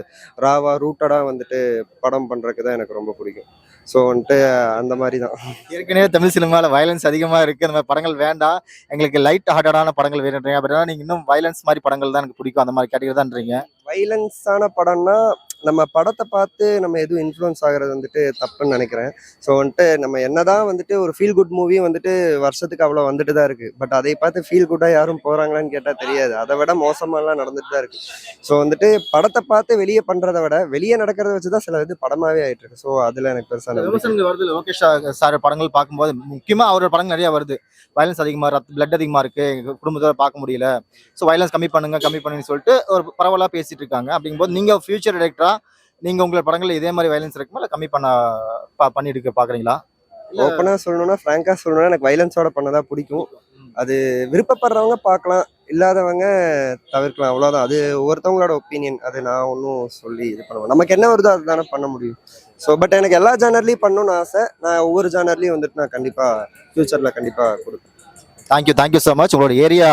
ரூட்டடாக வந்துட்டு படம் பண்ணுறதுக்கு தான் எனக்கு ரொம்ப பிடிக்கும். ஸோ வந்துட்டு அந்த மாதிரி தான். ஏற்கனவே தமிழ் சினிமாவில் வயலன்ஸ் அதிகமாக இருக்குது, அந்த மாதிரி படங்கள் வேண்டாம், எங்களுக்கு லைட் ஹார்ட்டடான படங்கள் வேணுன்றீங்க. அப்படின்னா நீங்கள் இன்னும் வயலன்ஸ் மாதிரி படங்கள் தான் எனக்கு பிடிக்கும், அந்த மாதிரி கேட்டகரி தான்றீங்க. வைலன்ஸான படம்னா நம்ம படத்தை பார்த்து நம்ம எதுவும் இன்ஃப்ளூயன்ஸ் ஆகிறது வந்துட்டு தப்புன்னு நினைக்கிறேன். ஸோ வந்துட்டு நம்ம என்னதான் வந்துட்டு ஒரு ஃபீல் குட் மூவி வந்துட்டு வருஷத்துக்கு அவ்வளோ வந்துட்டு தான் இருக்குது. பட் அதை பார்த்து ஃபீல் குட்டாக யாரும் போகிறாங்களான்னு கேட்டால் தெரியாது. அதை விட மோசமாலாம் நடந்துட்டு தான் இருக்குது. ஸோ வந்துட்டு படத்தை பார்த்து வெளியே பண்ணுறதை விட வெளியே நடக்கிறத வச்சு தான் சில இது படமாகவே ஆகிட்டு இருக்கு. ஸோ அதில் எனக்கு பெருசாக விமர்சனங்கள் வருது. லோகேஷ் சார் படங்கள் பார்க்கும்போது முக்கியமாக அவரோட படங்கள் நிறையா வருது. வயலன்ஸ் அதிகமாக, பிளட் அதிகமாக இருக்குது, எங்கள் குடும்பத்தோட பார்க்க முடியல, ஸோ வயலன்ஸ் கம்மி பண்ணுங்கன்னு சொல்லிட்டு ஒரு பரவலாக பேசிட்டு இருக்காங்க. அப்படிங்கும்போது நீங்கள் ஃபியூச்சர் டைரக்டரா நீங்கள் உங்களோட படங்கள் இதே மாதிரி வயலன்ஸ் இருக்குமா இல்லை கம்மி பண்ணிட்டு பார்க்குறீங்களா? ஓப்பனாக சொல்லணும்னா, ஃப்ராங்காக சொல்லணும்னா, எனக்கு வைலன்ஸோட பண்ணதான் பிடிக்கும். அது விருப்பப்படுறவங்க பார்க்கலாம், இல்லாதவங்க தவிர்க்கலாம், அவ்வளோதான். அது ஒவ்வொருத்தவங்களோட ஒப்பீனியன். அது நான் ஒன்றும் சொல்லி இது பண்ணுவேன். நமக்கு என்ன வருதோ அதுதானே பண்ண முடியும். ஸோ பட் எனக்கு எல்லா ஜானர்லையும் பண்ணணும்னு ஆசை. நான் ஒவ்வொரு ஜானர்லையும் வந்துட்டு நான் கண்டிப்பாக ஃபியூச்சரில் கண்டிப்பாக கொடுப்பேன். Thank you so much. உங்களோட ஏரியா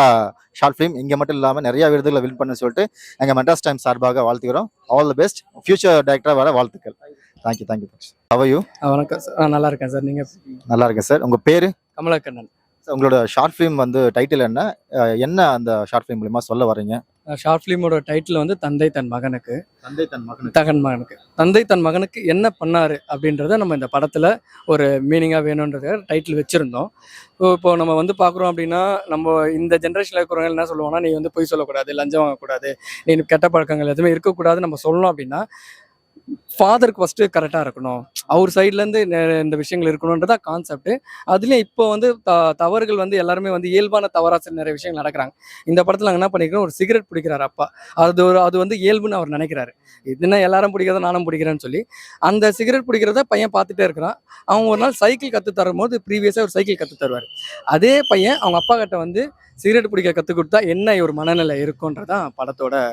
ஷார்ட் ஃபிலிம் இங்கே மட்டும் இல்லாமல் நிறைய விருதுகளை வின் பண்ண சொல்லிட்டு எங்கள் மெட்ராஸ் டைம் சார்பாக வாழ்த்துக்கிறோம். All the best. ஃபியூச்சர் டைரக்டராக வர வாழ்த்துக்கள். தேங்க்யூ. How are you? வணக்கம் சார், நல்லா இருக்கேன் சார். நீங்கள்? நல்லா இருக்கேன் சார். உங்கள் பேர்? கமலக்கண்ணன். உங்களோட ஷார்ட் ஃபிலிம் வந்து டைட்டில் என்ன அந்த ஷார்ட் ஃபிலிம் மூலிமா சொல்ல வரீங்க? ஷார்ட் ஃபிலிமோட டைட்டில் வந்து தந்தை தன் மகனுக்கு என்ன பண்ணாரு அப்படின்றத நம்ம இந்த படத்தில் ஒரு மீனிங்காக வேணுன்றத டைட்டில் வச்சுருந்தோம். இப்போ நம்ம வந்து பார்க்குறோம் அப்படின்னா, நம்ம இந்த ஜென்ரேஷனில் இருக்கிறவங்க என்ன சொல்லுவாங்கன்னா, நீ வந்து பொய் சொல்லக்கூடாது, லஞ்சம் வாங்கக்கூடாது, நீ கெட்ட பழக்கங்கள் எதுவுமே இருக்கக்கூடாது நம்ம சொல்லணும். அப்படின்னா ஃபாதருக்கு ஃபஸ்ட்டு கரெக்டாக இருக்கணும், அவர் சைட்லேருந்து இந்த விஷயங்கள் இருக்கணுன்றதா கான்செப்ட். அதுலேயும் இப்போ வந்து தவறுகள் வந்து எல்லாருமே வந்து இயல்பான தவறாக நிறைய விஷயங்கள் நடக்கிறாங்க. இந்த படத்தில் நாங்கள் என்ன பண்ணிக்கிறோம், ஒரு சிகரெட் பிடிக்கிறாரு அப்பா. அது வந்து இயல்புன்னு அவர் நினைக்கிறாரு. இதுனா எல்லாரும் பிடிக்கிறத நானும் பிடிக்கிறேன்னு சொல்லி அந்த சிகரெட் பிடிக்கிறத பையன் பார்த்துட்டே இருக்கிறான். அவங்க ஒரு நாள் சைக்கிள் கற்று தரும்போது ப்ரீவியஸாக ஒரு சைக்கிள் கற்று தருவார். அதே பையன் அவங்க அப்பா கிட்ட வந்து சிகரெட் பிடிக்க கற்றுக் கொடுத்தா என்ன ஒரு மனநிலை இருக்குன்றதான் படத்தோட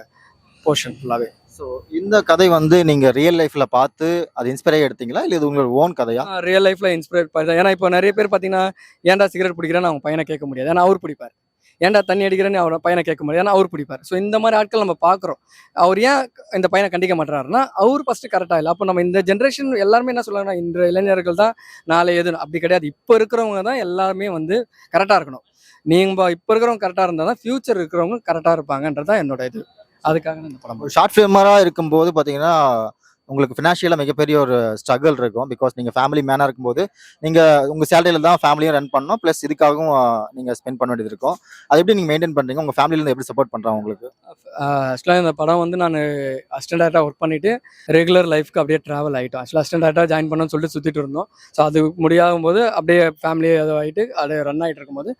போர்ஷன் ஃபுல்லாகவே. ஸோ இந்த கதை வந்து நீங்கள் ரியல் லைஃப்பில் பார்த்து அது இன்ஸ்பைராக எடுத்தீங்களா இல்லை இது உங்களோட ஓன் கதையா? ரியல் லைஃப்பில் இன்ஸ்பைர் பண்ணி. ஏன்னா இப்போ நிறைய பேர் பார்த்தீங்கன்னா, ஏன்டா சிகரெட் பிடிக்கிறேன்னு அவங்க பையனை கேட்க முடியாது, ஏன்னா அவர் பிடிப்பார். ஏன்டா தண்ணி அடிக்கிறேன்னு அவர் பையனை கேட்க முடியாது, ஏன்னா அவர் பிடிப்பார். ஸோ இந்த மாதிரி ஆட்கள் நம்ம பார்க்குறோம். அவர் ஏன் இந்த பையனை கண்டிக்க மாட்டாருன்னா அவர் ஃபஸ்ட்டு கரெக்டாக இல்லை. அப்போ நம்ம இந்த ஜென்ரேஷன் எல்லாருமே என்ன சொல்லுவாங்கன்னா, இன்றைய இளைஞர்கள் தான் நாளை எது, அப்படி கிடையாது. இப்போ இருக்கிறவங்க தான் எல்லாருமே வந்து கரெக்டாக இருக்கணும். நீங்கள் இப்போ இருக்கிறவங்க கரெக்டாக இருந்தால் தான் ஃப்யூச்சர் இருக்கிறவங்க கரெக்டாக இருப்பாங்கன்றது தான் என்னோட இது. அதுக்காக தான் இந்த படம். ஒரு ஷார்ட் ஃபிலிமராக இருக்கும்போது பார்த்தீங்கன்னா உங்களுக்கு ஃபினான்ஷியலாக மிகப்பெரிய ஒரு ஸ்ட்ரகிள் இருக்கும். பிகாஸ் நீங்கள் ஃபேமிலி மேனாக இருக்கும்போது நீங்கள் உங்கள் சேலரியில் தான் ஃபேமிலியும் ரன் பண்ணணும், ப்ளஸ் இதுக்காகவும் நீங்கள் ஸ்பெண்ட் பண்ண வேண்டியது இருக்கும். அது எப்படி நீங்கள் மெயின்டைன் பண்ணுறீங்க? உங்கள் ஃபேமிலியிலேருந்து எப்படி சப்போர்ட் பண்ணுறாங்க உங்களுக்கு? ஆக்சுவலாக இந்த படம் வந்து நான் அசிஸ்டன்ட் டேரக்டராக ஒர்க் பண்ணிவிட்டு ரெகுலர் லைஃப்க்கு அப்படியே ட்ராவல் ஆகிட்டோம். ஆக்சுவலாக அசிஸ்டன்ட் டேரக்டராக ஜாயின் பண்ணணும்னு சொல்லிட்டு சுற்றிட்டு இருந்தோம். ஸோ அது முடியாகும் போது அப்படியே ஃபேமிலியே ஆகிட்டு அப்படியே ரன் ஆகிட்டு இருக்கும்போது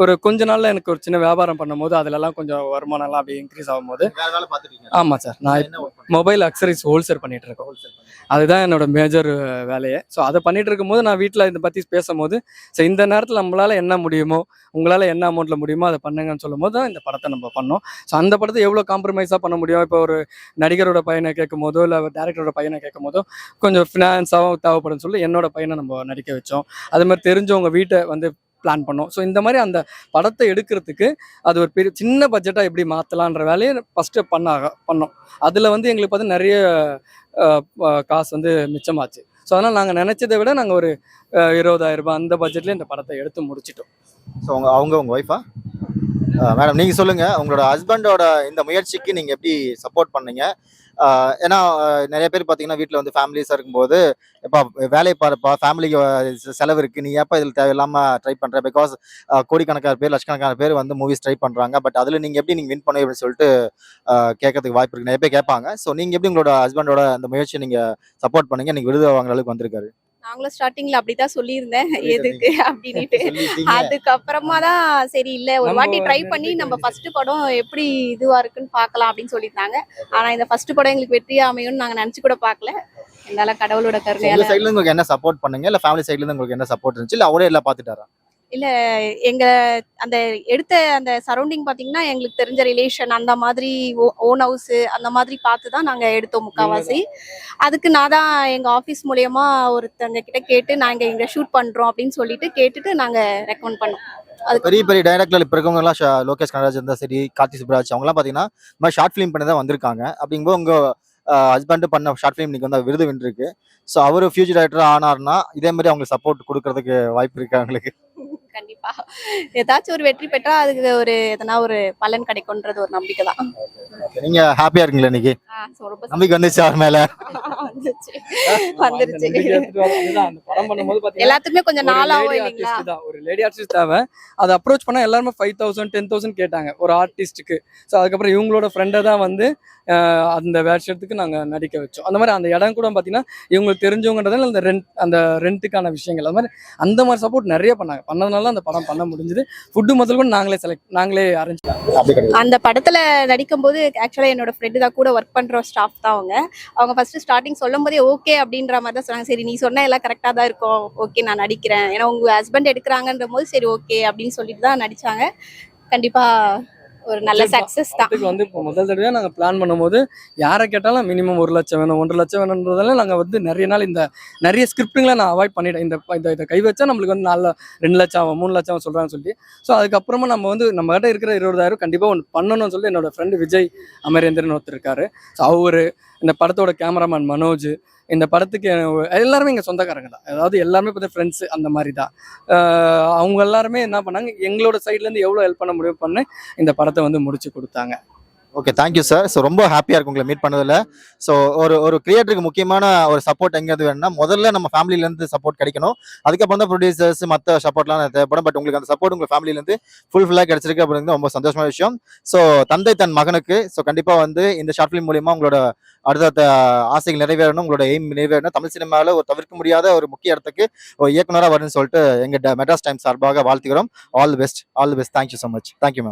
ஒரு கொஞ்ச நாளில் எனக்கு ஒரு சின்ன வியாபாரம் பண்ணும்போது அதிலெல்லாம் கொஞ்சம் வருமானம்லாம் அப்படியே இன்க்ரீஸ் ஆகும்போது. வேறு வேலை பார்த்துட்டீங்க? ஆமாம் சார், நான் மொபைல் அக்சரிஸ் ஹோல்சேல் பண்ணிகிட்டு இருக்கேன். அதுதான் என்னோட மேஜர் வேலையை. ஸோ அதை பண்ணிட்டு இருக்கும்போது நான் வீட்டில் இதை பற்றி பேசும்போது, ஸோ இந்த நேரத்தில் நம்மளால் என்ன முடியுமோ, உங்களால் என்ன அமௌண்ட்டில் முடியுமோ அதை பண்ணுங்கன்னு சொல்லும்போது தான் இந்த படத்தை நம்ம பண்ணோம். ஸோ அந்த படத்தை எவ்வளோ காம்ப்ரமைஸாக பண்ண முடியும்? இப்போ ஒரு நடிகரோட பையனை கேட்கும் போதோ இல்லை டேரக்டரோட பையனை கேட்கும் போதோ கொஞ்சம் ஃபினான்ஸாகவும் தேவைப்படுன்னு சொல்லி என்னோட பையனை நம்ம நடிக்க வச்சோம். அது மாதிரி தெரிஞ்சவங்க வீட்டை வந்து பிளான் பண்ணோம். ஸோ இந்த மாதிரி அந்த படத்தை எடுக்கிறதுக்கு அது ஒரு பெரிய சின்ன பட்ஜெட்டாக எப்படி மாற்றலான்ற வேலையை ஃபஸ்ட்டு பண்ணோம். அதில் வந்து எங்களுக்கு பார்த்து நிறைய காசு வந்து மிச்சமாச்சு. ஸோ அதனால் நாங்கள் நினச்சதை விட நாங்கள் ஒரு 20,000 ரூபாய் அந்த பட்ஜெட்லேயே இந்த படத்தை எடுத்து முடிச்சிட்டோம். ஸோ உங்கள் ஒய்ஃபா? மேடம் நீங்கள் சொல்லுங்கள், உங்களோட ஹஸ்பண்டோட இந்த முயற்சிக்கு நீங்கள் எப்படி சப்போர்ட் பண்ணீங்க? ஏன்னா நிறைய பேர் பார்த்தீங்கன்னா வீட்டில் வந்து ஃபேமிலிஸாக இருக்கும்போது, எப்பா வேலையை பாருப்பா, ஃபேமிலிக்கு செலவு இருக்குது, நீ ஏப்பா இதில் தேவையில்லாமல் ட்ரை பண்ணுற? பிகாஸ் கோடிக்கணக்கான பேர் லட்சக்கணக்கான பேர் வந்து மூவிஸ் ட்ரை பண்ணுறாங்க. பட் அதில் நீங்கள் எப்படி நீங்கள் வின் பண்ணுவீங்க அப்படின்னு சொல்லிட்டு கேட்கறதுக்கு வாய்ப்பு இருக்குது, நிறைய பேர் கேட்பாங்க. ஸோ நீங்கள் எப்படி உங்களோட ஹஸ்பண்டோட அந்த முயற்சியை நீங்கள் சப்போர்ட் பண்ணீங்க? நீங்கள் விருது வாங்குற அளவுக்கு வந்திருக்காரு. நாங்களும் ஸ்டார்டிங்ல அப்படிதான் சொல்லியிருந்தேன் எதுக்கு அப்படின்ட்டு. அதுக்கப்புறமா தான் சரி இல்ல ஒரு வாட்டி ட்ரை பண்ணி நம்ம ஃபர்ஸ்ட் படம் எப்படி இதுவா இருக்குன்னு பார்க்கலாம் அப்படின்னு சொல்லியிருந்தாங்க. ஆனா இந்த ஃபர்ஸ்ட் படம் எங்களுக்கு வெற்றியா அமையும்னு நாங்க நினைச்சு கூட பார்க்கல. என்னால கடவுளோட கருணையால. சைட்ல இருந்து உங்களுக்கு என்ன சப்போர்ட் பண்ணுங்க, இல்ல ஃபேமிலி சைட்ல இருந்து உங்களுக்கு என்ன சப்போர்ட் இருந்துச்சு, இல்ல அவரே எல்லாம் பாத்துட்டாரா? இல்ல எங்க அந்த எடுத்த அந்த சரௌண்டிங் பாத்தீங்கன்னா எங்களுக்கு தெரிஞ்ச ரிலேஷன் அந்த மாதிரி ஓன் ஹவுஸ் அந்த மாதிரி பார்த்து தான் நாங்க எடுத்தோம் முக்காவாசி. அதுக்கு நான் தான் எங்க ஆபீஸ் மூலியமா ஒருத்தங்க கிட்ட கேட்டு நாங்க இங்க ஷூட் பண்றோம் அப்படின்னு சொல்லிட்டு கேட்டுட்டு நாங்க ரெக்கமெண்ட் பண்ணோம். அது பெரிய பெரிய டைரக்டர் இப்ப இருக்கவங்க எல்லாம் லோகேஷ் கனகராஜ் இருந்தா சரி, கார்த்தி சுப்ராஜ் அவங்க எல்லாம் பாத்தீங்கன்னா இந்த மாதிரி ஷார்ட் ஃபிலிம் பண்ணி தான் வந்திருக்காங்க. அப்படிங்கும்போது உங்க ஹஸ்பண்ட் பண்ண ஷார்ட் ஃபிலிம் இன்னைக்கு வந்து விருது வென்றிருக்கு. ஸோ அவர் ஃபியூச்சர் டைரக்டர் ஆனார்னா இதே மாதிரி அவங்களுக்கு சப்போர்ட் கொடுக்கறதுக்கு வாய்ப்பு இருக்கு அவங்களுக்கு? கண்டிப்பா ஏதாச்சும் ஒரு வெற்றி பெற்றா அதுக்கு ஒரு எதனா ஒரு பலன் கிடைக்கும்ன்றது ஒரு நம்பிக்கை தான். நீங்க ஹாப்பியா இருக்கீங்களா இன்னைக்கு? நம்பிக்கை வந்துச்சு அவர் மேல? வந்துருச்சு. எல்லாத்துக்குமே கொஞ்சம் நாளாவும் இல்லைங்களா? ஒரு லேடி ஆர்டிஸ்ட் தேவை. அதை அப்ரோச் பண்ணா எல்லாருமே 5,000 10,000 கேட்டாங்க ஒரு ஆர்டிஸ்ட்டுக்கு. ஸோ அதுக்கப்புறம் இவங்களோட ஃப்ரெண்டை தான் வந்து அந்த வேஷத்துக்கு நாங்கள் நடிக்க வச்சோம். அந்த மாதிரி அந்த இடம் கூட பார்த்தீங்கன்னா இவங்களுக்கு தெரிஞ்சவங்கன்றதால அந்த ரெண்ட்டுக்கான விஷயங்கள் அந்த மாதிரி சப்போர்ட் நிறைய பண்ணாங்க. பண்ணதுனால அந்த படம் பண்ண முடிஞ்சது. ஃபுட்டு முதல் கூட நாங்களே அரேஞ்ச் பண்ணோம். அந்த படத்துல நடிக்கும் போது ஆக்சுவலா என்னோட ஃப்ரெண்டு தான் கூட ஒர்க் பண்ற ஸ்டாஃப் தான் அவங்க ஃபர்ஸ்ட் ஸ்டார்டிங் சொல்லும் போதே ஓகே அப்படின்ற மாதிரி தான் சொன்னாங்க. சரி நீ சொன்ன எல்லாம் கரெக்டா தான் இருக்கும், ஓகே நான் நடிக்கிறேன், ஏன்னா உங்க ஹஸ்பண்ட் எடுக்கிறாங்கன்ற போது சரி ஓகே அப்படின்னு சொல்லிட்டு தான் நடிச்சாங்க. கண்டிப்பா ஒரு நல்ல சக்சஸ் தான். இதுக்கு வந்து இப்போ முதல் தடவை நாங்கள் பிளான் பண்ணும்போது யாரை கேட்டாலும் மினிமம் 1 லட்சம் வேணும் 1.5 லட்சம் வேணுன்றதால நாங்கள் வந்து நிறைய நாள் நிறைய ஸ்கிரிப்டுங்களை நான் அவாய்ட் பண்ணிட்டேன். இதை கை வச்சா நம்மளுக்கு வந்து 2 லட்சம் ஆகும் 3 லட்சம் சொல்கிறான்னு சொல்லி. ஸோ அதுக்கப்புறமா நம்ம வந்து நம்ம கிட்ட இருக்கிற 20,000 கண்டிப்பாக ஒன்று பண்ணணும்னு சொல்லி என்னோட ஃப்ரெண்டு விஜய் அமரேந்திரன் ஒருத்தர் இருக்காரு. ஸோ அவரு இந்த படத்தோட கேமராமேன் மனோஜ், இந்த படத்துக்கு எல்லாருமே எங்கள் சொந்தக்காரங்க தான். அதாவது எல்லாருமே இப்போ ஃப்ரெண்ட்ஸு அந்த மாதிரி தான். அவங்க எல்லாருமே என்ன பண்ணாங்க, எங்களோட சைட்லேருந்து எவ்வளோ ஹெல்ப் பண்ண முடியும் பண்ணி இந்த படத்தை வந்து முடிச்சு கொடுத்தாங்க. Okay, thank you sir. ஸோ ரொம்ப ஹாப்பியாக இருக்கும் உங்களை மீட் பண்ணதில். ஸோ ஒரு கிரியேட்டருக்கு முக்கியமான ஒரு சப்போர்ட் எங்கேயாவது வேணும்னா முதல்ல நம்ம ஃபேமிலியிலேருந்து சப்போர்ட் கிடைக்கணும். அதுக்கப்புறம் தான் ப்ரொடியூசர்ஸ் மற்ற சப்போர்ட்லாம் தேவைப்படும். பட் உங்களுக்கு அந்த சப்போர்ட் உங்கள் ஃபேமிலியிலேருந்து ஃபுல்லாக கிடைச்சிருக்கு அப்படிங்கிறது ரொம்ப சந்தோஷமான விஷயம். ஸோ தந்தை தன் மகனுக்கு ஸோ கண்டிப்பாக வந்து இந்த ஷார்ட் ஃபிலிம் மூலியமாக உங்களோட அடுத்த ஆசைகள் நிறைவேறணும், உங்களோட எய்ம் நிறைவேறணும். தமிழ் சினிமாவில் ஒரு தவிர்க்க முடியாத ஒரு முக்கிய இடத்துக்கு ஒரு இயக்குனராக வரும்னு சொல்லிட்டு எங்கள் மெட்ராஸ் டைம்ஸ் சார்பாக வாழ்த்துக்கிறோம். All the best. Thank you so much. Thank you ma'am.